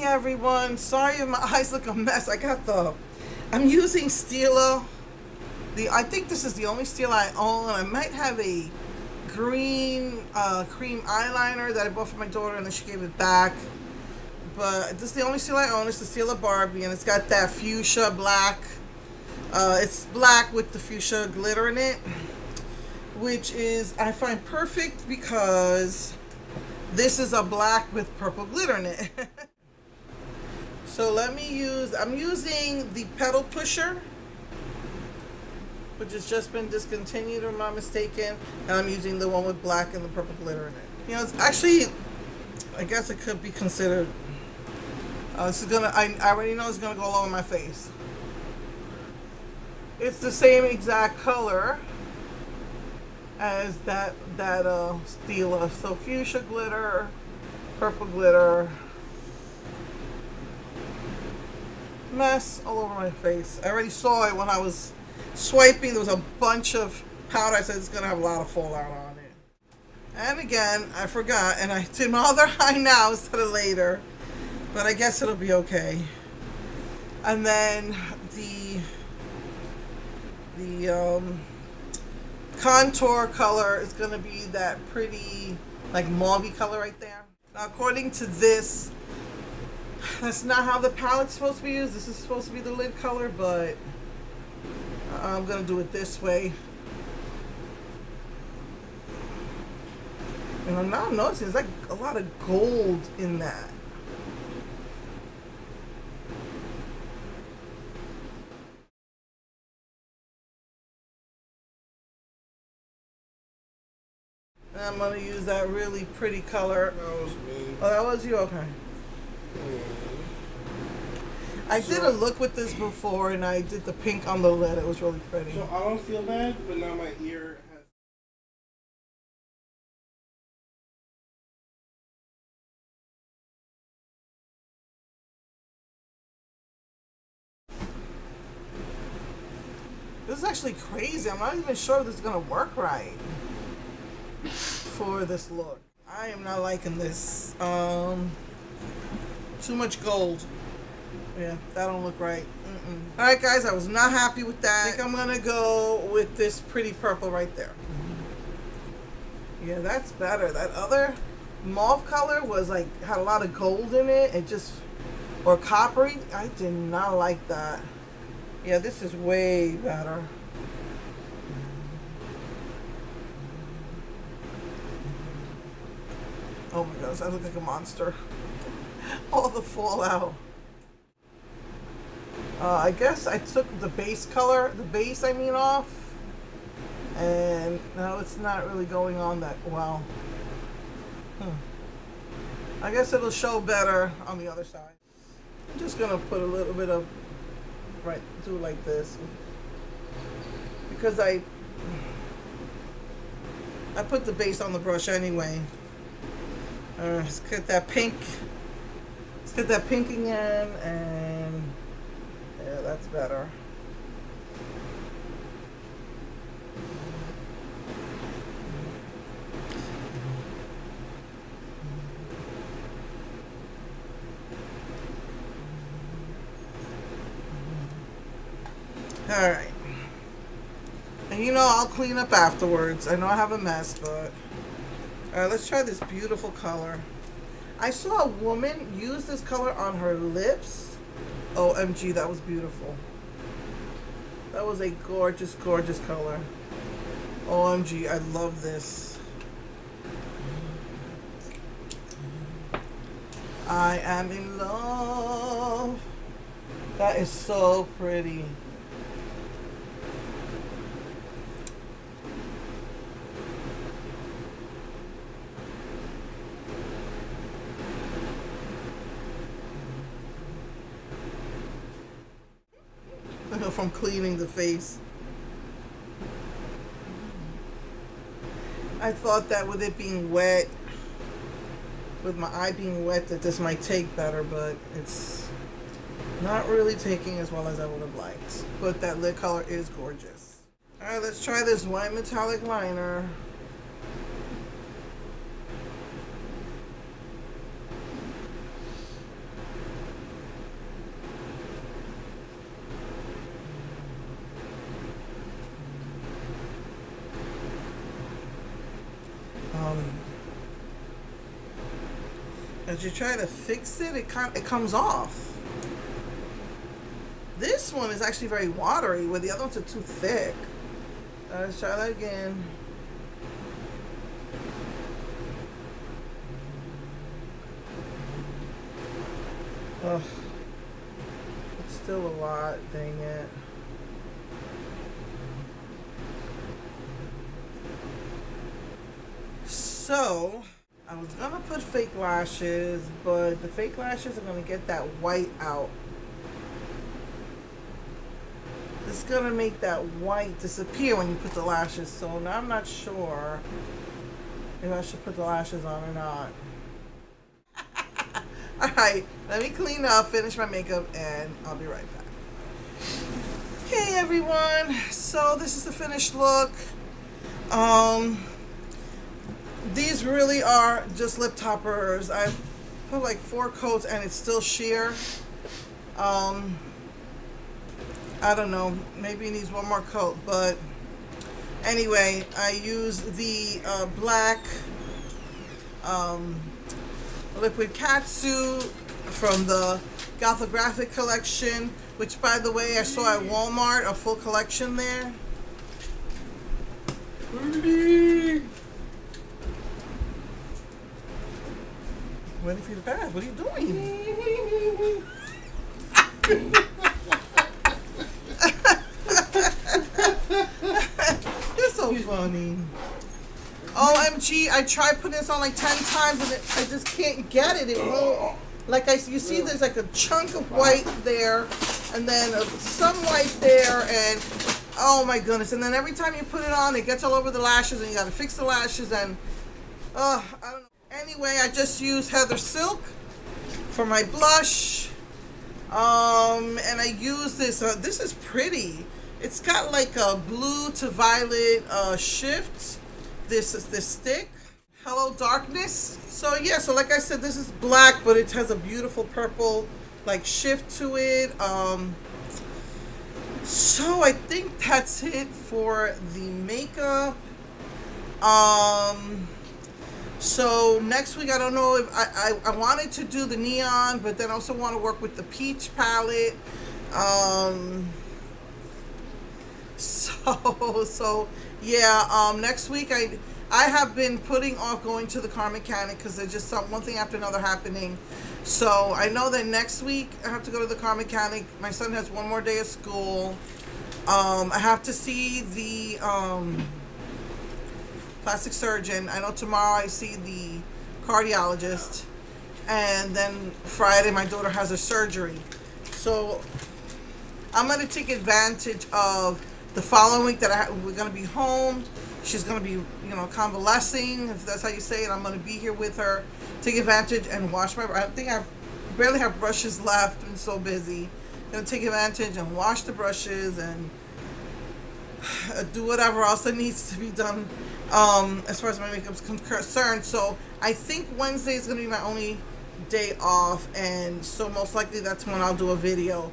everyone. Sorry if my eyes look a mess. I'm using Stila. I think this is the only Stila I own. I might have a green cream eyeliner that I bought for my daughter and then she gave it back. But this is the only Stila I own. It's the Stila Barbie and it's got that fuchsia black. It's black with the fuchsia glitter in it, which is, I find perfect because this is a black with purple glitter in it. So I'm using the pedal pusher, which has just been discontinued if I'm not mistaken, and I'm using the one with black and the purple glitter in it. You know, it's actually, I guess it could be considered, this is gonna, I already know it's gonna go all over my face. It's the same exact color as that Stila. So fuchsia glitter, purple glitter, mess all over my face. I already saw it when I was swiping. There was a bunch of powder. I said it's gonna have a lot of fallout on it. And again, I forgot, and I did my other eye now instead of later, but I guess it'll be okay. And then the contour color is going to be that pretty like mauvey color right there. Now according to this, that's not how the palette's supposed to be used. This is supposed to be the lid color, but I'm going to do it this way. And now I'm noticing there's like a lot of gold in that. And I'm going to use that really pretty color. That was me. Oh, that was you? Okay. I did a look with this before, and I did the pink on the lid. It was really pretty. So I don't feel bad, but now my ear has... This is actually crazy. I'm not even sure if this is going to work right for this look. I am not liking this. Too much gold. Yeah, that don't look right. Alright guys, I was not happy with that. I think I'm going to go with this pretty purple right there. Yeah, that's better. That other mauve color was like, had a lot of gold in it. It just, or coppery. I did not like that. Yeah, this is way better. Oh my gosh, I look like a monster. All the fallout. I guess I took the base color, off. And now it's not really going on that well. I guess it'll show better on the other side. I'm just gonna put a little bit of, do it like this. Because I put the base on the brush anyway. Let's get that pink. Let's get that pink again, and yeah, that's better. All right. And you know, I'll clean up afterwards. I know I have a mess, but all right, let's try this beautiful color. I saw a woman use this color on her lips. OMG, that was beautiful. That was a gorgeous, gorgeous color. OMG, I love this. I am in love. That is so pretty. From cleaning the face. I thought that with it being wet, with my eye being wet, that this might take better, but it's not really taking as well as I would have liked. But that lid color is gorgeous. Alright, let's try this white metallic liner. As you try to fix it, it comes off. This one is actually very watery, where the other ones are too thick. Let's try that again. Ugh. It's still a lot, dang it. So, I was gonna put fake lashes, but the fake lashes are gonna get that white out. It's gonna make that white disappear when you put the lashes, so now I'm not sure if I should put the lashes on or not. Alright, let me clean up, finish my makeup, and I'll be right back. Hey everyone, so this is the finished look. These really are just lip toppers. I put like 4 coats and it's still sheer. I don't know, maybe it needs one more coat, but anyway, I use the black liquid catsuit from the Goth-O-Graphic collection, which by the way I saw at Walmart, a full collection there. Waiting for you to pass. What are you doing? You're so funny. OMG, I tried putting this on like 10 times and I just can't get it. It won't. Like you see there's like a chunk of white there and then some white there and oh my goodness. And then every time you put it on, it gets all over the lashes and you got to fix the lashes and I don't know. Anyway, I just used Heather Silk for my blush. And I use this. This is pretty. It's got like a blue to violet shift. This is this stick. Hello Darkness. So yeah, so like I said, this is black, but it has a beautiful purple like shift to it. So I think that's it for the makeup. So next week, I don't know if I wanted to do the neon, but then I also want to work with the peach palette. So yeah, next week I have been putting off going to the car mechanic because there's just one thing after another happening. So I know that next week I have to go to the car mechanic. My son has one more day of school. I have to see the plastic surgeon. I know tomorrow I see the cardiologist, and then Friday my daughter has a surgery. So I'm going to take advantage of the following week that we're going to be home. She's going to be, convalescing, if that's how you say it. I'm going to be here with her, take advantage and wash my, I think I barely have brushes left. I'm so busy. Going to take advantage and wash the brushes and do whatever else that needs to be done as far as my makeup is concerned. So I think Wednesday is going to be my only day off, and so most likely that's when I'll do a video.